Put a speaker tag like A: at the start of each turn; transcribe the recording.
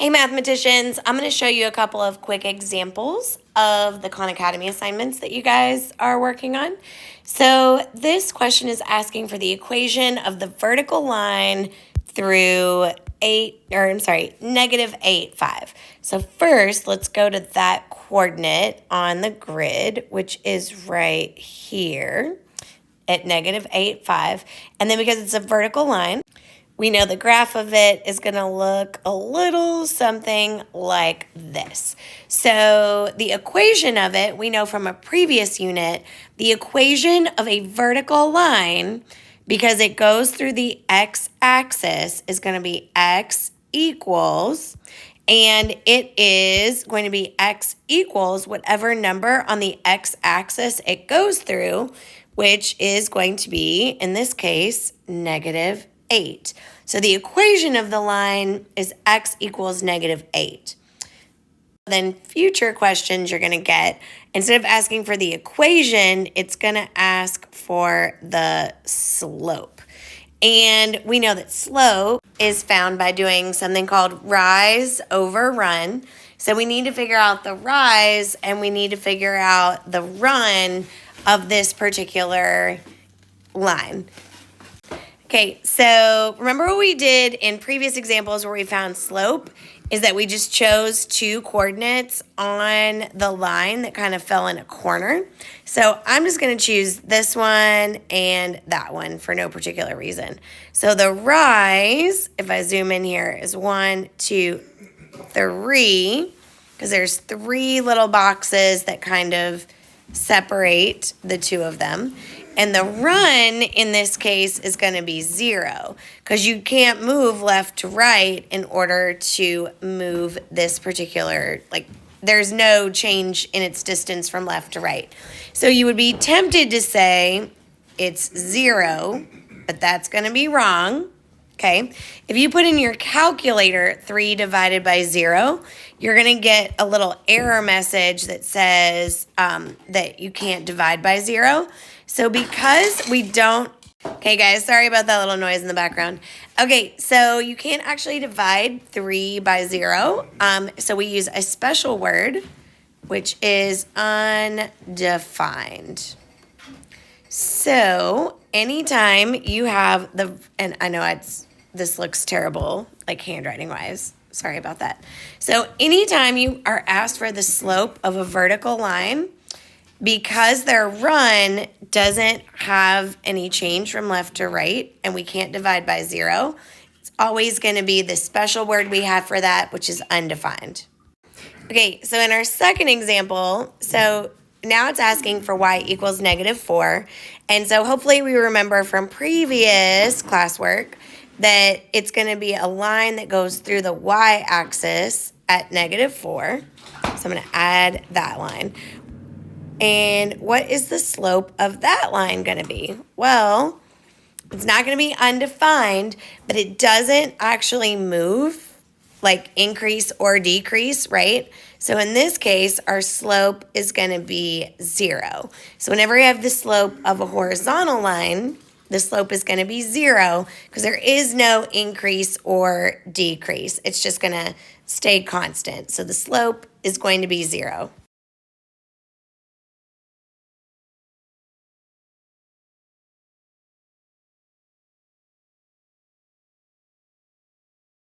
A: Hey mathematicians, I'm going to show you a couple of quick examples of the Khan Academy assignments that you guys are working on. So this question is asking for the equation of the vertical line through negative 8, 5. So first, let's go to that coordinate on the grid, which is right here at negative 8, 5. And then because it's a vertical line, we know the graph of it is going to look a little something like this. So the equation of it, we know from a previous unit, the equation of a vertical line, because it goes through the x-axis, is going to be x equals, and it is going to be x equals whatever number on the x-axis it goes through, which is going to be, in this case, negative 8. So the equation of the line is x equals negative 8. Then future questions you're going to get, instead of asking for the equation, it's going to ask for the slope. And we know that slope is found by doing something called rise over run. So we need to figure out the rise and we need to figure out the run of this particular line. Okay, so remember what we did in previous examples where we found slope is that we just chose two coordinates on the line that kind of fell in a corner. So I'm just going to choose this one and that one for no particular reason. So the rise, if I zoom in here, is 1, 2, 3, because there's 3 little boxes that kind of separate the two of them. And the run in this case is going to be 0 because you can't move left to right in order to move this particular, there's no change in its distance from left to right. So you would be tempted to say it's 0, but that's going to be wrong. Okay, if you put in your calculator 3 divided by 0, you're going to get a little error message that says that you can't divide by 0. So because we don't, okay guys, sorry about that little noise in the background. Okay, so you can't actually divide 3 by 0. So we use a special word, which is undefined. So anytime you have and I know this looks terrible, like handwriting wise. Sorry about that. So anytime you are asked for the slope of a vertical line, because their run doesn't have any change from left to right, and we can't divide by 0, it's always going to be the special word we have for that, which is undefined. Okay, so in our second example, so now it's asking for y equals negative 4. And so hopefully we remember from previous classwork that it's going to be a line that goes through the y-axis at negative 4. So I'm going to add that line. And what is the slope of that line going to be? Well, it's not going to be undefined, but it doesn't actually move, like increase or decrease, right? So in this case, our slope is going to be 0. So whenever you have the slope of a horizontal line, the slope is going to be 0 because there is no increase or decrease. It's just going to stay constant. So the slope is going to be 0.